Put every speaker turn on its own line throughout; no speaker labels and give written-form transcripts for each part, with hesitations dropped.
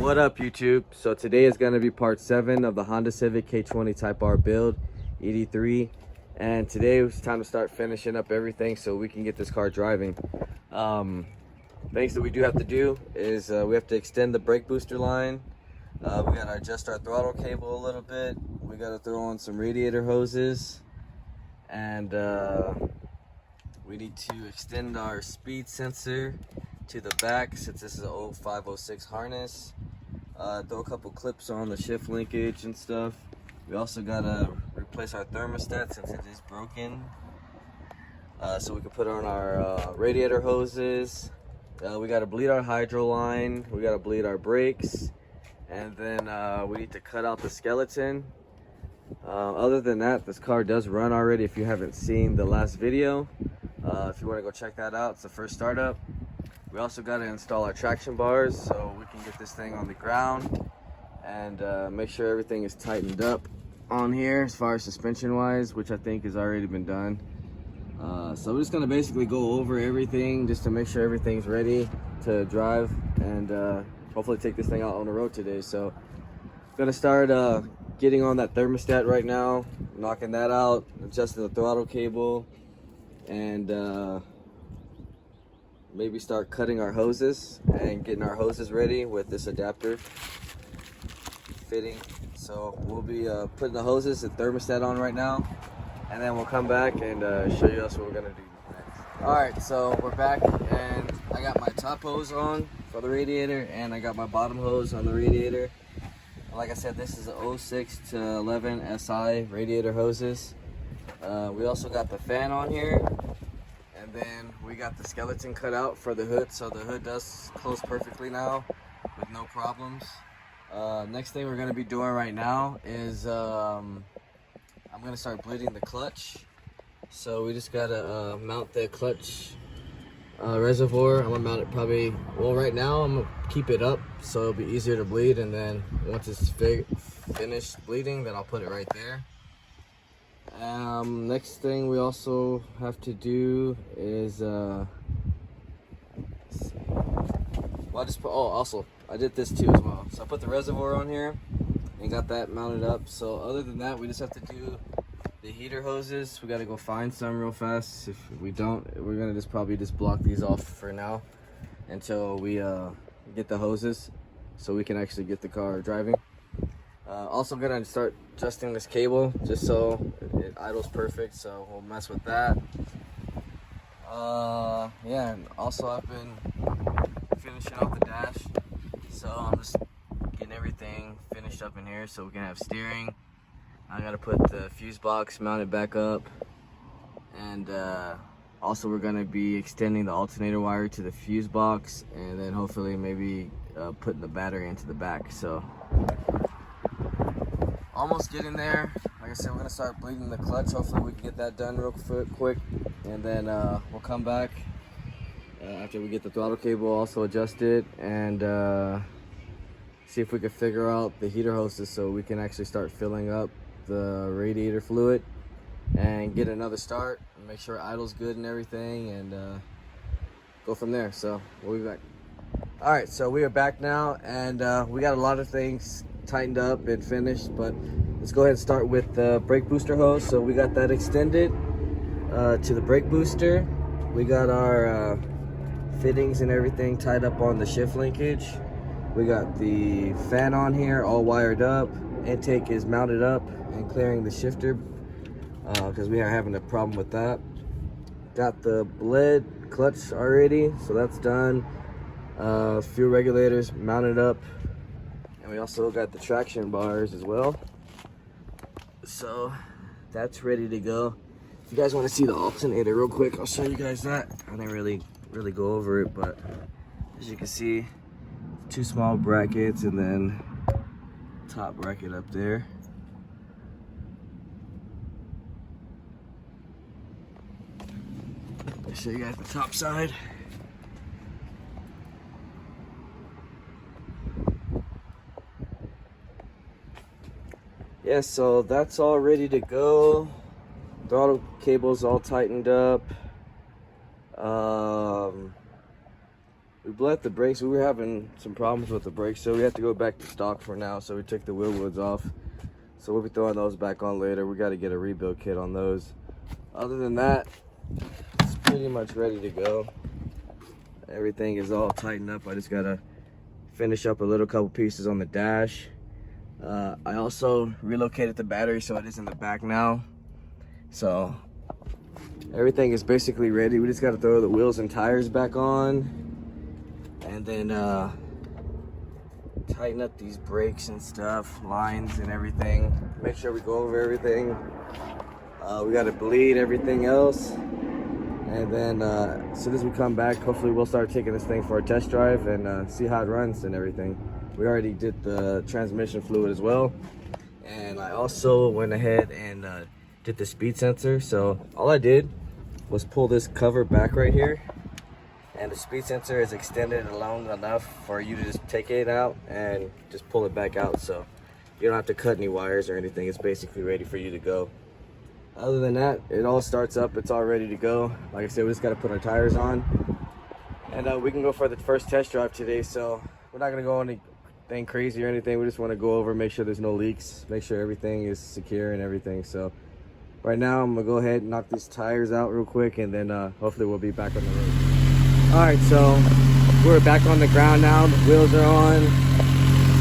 What up, YouTube? So today is going to be part 7 of the Honda Civic K20 Type R build, ED3. And today it's time to start finishing up everything so we can get this car driving. Things that we do have to do is we have to extend the brake booster line. We got to adjust our throttle cable a little bit. We got to throw on some radiator hoses. And we need to extend our speed sensor to the back since this is an 0506 harness. Throw a couple clips on the shift linkage and stuff. We also gotta replace our thermostat since it is broken, so we can put on our radiator hoses. We gotta bleed our hydro line. We gotta bleed our brakes, and then we need to cut out the skeleton. Other than that, this car does run already. If you haven't seen the last video, if you want to go check that out, it's the first startup. We also got to install our traction bars so we can get this thing on the ground and make sure everything is tightened up on here as far as suspension wise, which I think has already been done. So we're just going to basically go over everything just to make sure everything's ready to drive and hopefully take this thing out on the road today. So I'm going to start getting on that thermostat right now, knocking that out, adjusting the throttle cable, and maybe start cutting our hoses and getting our hoses ready with this adapter fitting. So we'll be putting the hoses and thermostat on right now, and then we'll come back and show you else what we're gonna do next. All right, so we're back, and I got my top hose on for the radiator, and I got my bottom hose on the radiator. Like I said, this is a 06 to 11 SI radiator hoses. We also got the fan on here. And then we got the skeleton cut out for the hood, so the hood does close perfectly now with no problems. Next thing we're going to be doing right now is I'm going to start bleeding the clutch. So we just got to mount the clutch reservoir. I'm going to mount it probably, well, right now I'm going to keep it up so it'll be easier to bleed, and then once it's finished bleeding, then I'll put it right there. Next thing we also have to do is also I did this too as well. So I put the reservoir on here and got that mounted up. So other than that, we just have to do the heater hoses. We got to go find some real fast. If we don't, we're gonna probably block these off for now until we get the hoses so we can actually get the car driving. Also gonna start adjusting this cable just so it idles perfect, so we'll mess with that. Yeah, and also I've been finishing off the dash, so I'm just getting everything finished up in here so we can have steering. I gotta put the fuse box mounted back up, and also we're gonna be extending the alternator wire to the fuse box, and then hopefully maybe putting the battery into the back. So almost getting there. Like I said, we're gonna start bleeding the clutch. Hopefully we can get that done real quick, and then we'll come back after we get the throttle cable also adjusted and see if we can figure out the heater hoses so we can actually start filling up the radiator fluid and get another start and make sure idle's good and everything, and go from there. So we'll be back. All right, so we are back now, and we got a lot of things tightened up and finished, but let's go ahead and start with the brake booster hose. So we got that extended to the brake booster. We got our fittings and everything tied up on the shift linkage. We got the fan on here all wired up. Intake is mounted up and clearing the shifter because we are having a problem with that. Got the bled clutch already, so that's done. Fuel regulators mounted up. And we also got the traction bars as well. So that's ready to go. If you guys want to see the alternator real quick, I'll show you guys that. I didn't really go over it, but as you can see, 2 small brackets and then top bracket up there. I'll show you guys the top side. Yeah, so that's all ready to go. Throttle cable's all tightened up. we bled the brakes. We were having some problems with the brakes, so we had to go back to stock for now. So we took the wheel welds off. So we'll be throwing those back on later. We got to get a rebuild kit on those. Other than that, it's pretty much ready to go. Everything is all tightened up. I just got to finish up a little couple pieces on the dash. I also relocated the battery so it is in the back now. So everything is basically ready. We just got to throw the wheels and tires back on, and then tighten up these brakes and stuff, lines and everything. Make sure we go over everything. We got to bleed everything else, and then as soon as we come back, hopefully we'll start taking this thing for a test drive and see how it runs and everything. We already did the transmission fluid as well, and I also went ahead and did the speed sensor. So all I did was pull this cover back right here, and the speed sensor is extended long enough for you to just take it out and just pull it back out, so you don't have to cut any wires or anything. It's basically ready for you to go. Other than that, it all starts up. It's all ready to go. Like I said, we just got to put our tires on, and we can go for the first test drive today. So we're not going to go anything crazy or anything. We just want to go over, make sure there's no leaks, make sure everything is secure and everything. So right now I'm gonna go ahead and knock these tires out real quick, and then hopefully we'll be back on the road. All right, so we're back on the ground now. The wheels are on.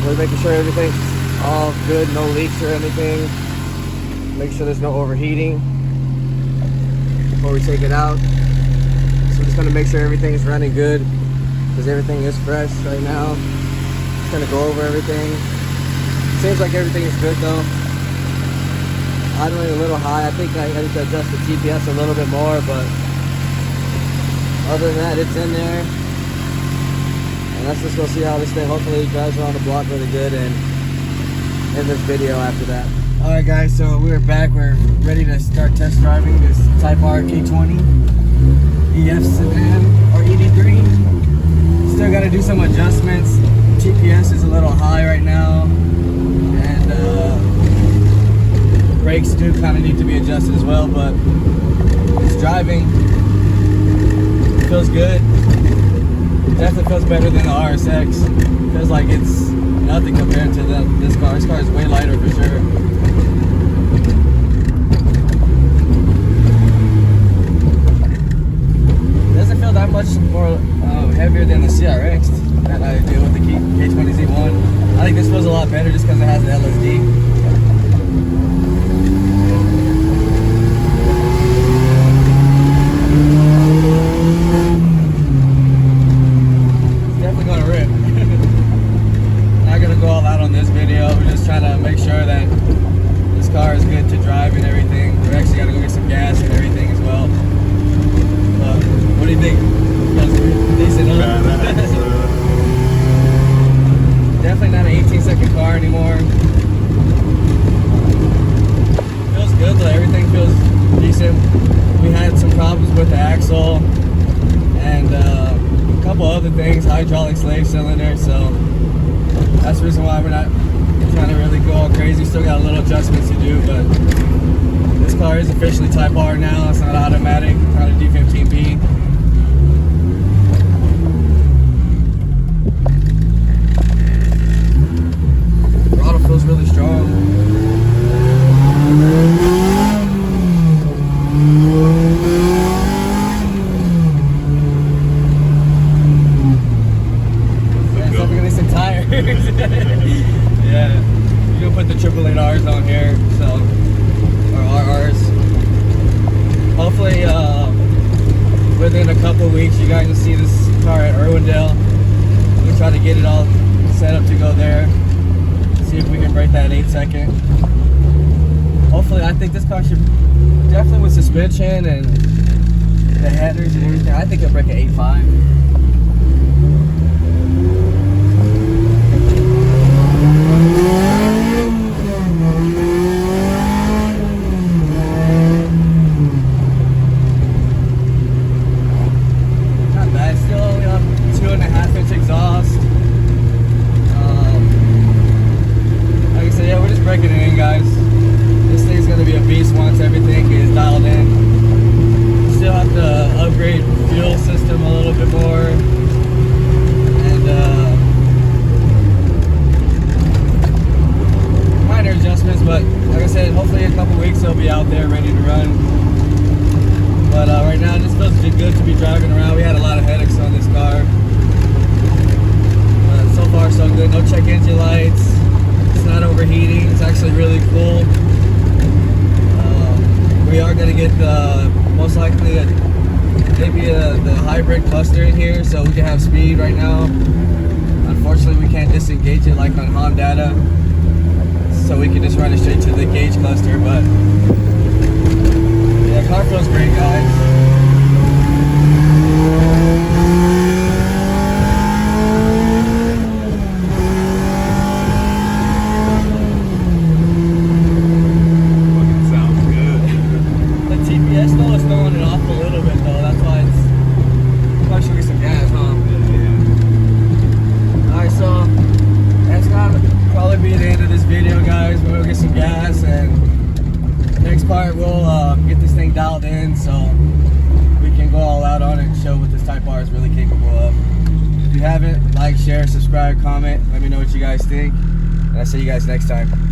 We're making sure everything's all good, no leaks or anything. Make sure there's no overheating before we take it out. So we're just gonna make sure everything is running good, because everything is fresh right now. Just gonna go over everything. Seems like everything is good though. Idling a little high. I think I need to adjust the TPS a little bit more, but other than that, it's in there. And let's just go see how this thing hopefully drives around the block really good, and end this video after that. All right, guys, so we're back. We're ready to start test driving this Type R K20 EF sedan or ED3. Still got to do some adjustments. TPS is a little high right now, and brakes do kind of need to be adjusted as well, but it's driving. It feels good. It definitely feels better than the RSX. Feels like it's nothing compared to this car. This car is way lighter for sure. It doesn't feel that much more heavier than the CRX that I did with the K20Z1. I think this feels a lot better just because it has the LSD. Make sure that this car is good to drive and everything. We actually got to go get some gas and everything as well. What do you think? Decent, huh? Definitely not an 18-second car anymore. Feels good though. Everything feels decent. We had some problems with the axle and a couple other things, hydraulic slave cylinder. So that's the reason why we're not trying to really go all crazy. Still got a little adjustments to do, but this car is officially Type R now. It's not automatic, not a D15B. Throttle feels really strong. Yeah, it's definitely some tires. Yeah, you can put the 888Rs on here, so, or RRs. Hopefully, within a couple weeks, you guys will see this car at Irwindale. We'll try to get it all set up to go there. See if we can break that 8-second. Hopefully, I think this car should, definitely with suspension and the headers and everything, I think it'll break an 8.5. Everything is dialed in. Still have to upgrade fuel system a little bit more. engine lights. It's not overheating. It's actually really cool. We are going to get the most likely the hybrid cluster in here so we can have speed right now. Unfortunately, we can't disengage it like on Honda, so we can just run it straight to the gauge cluster. But yeah, car feels great, guys. We'll get this thing dialed in so we can go all out on it and show what this Type R is really capable of. If you haven't, like, share, subscribe, comment, let me know what you guys think, and I'll see you guys next time.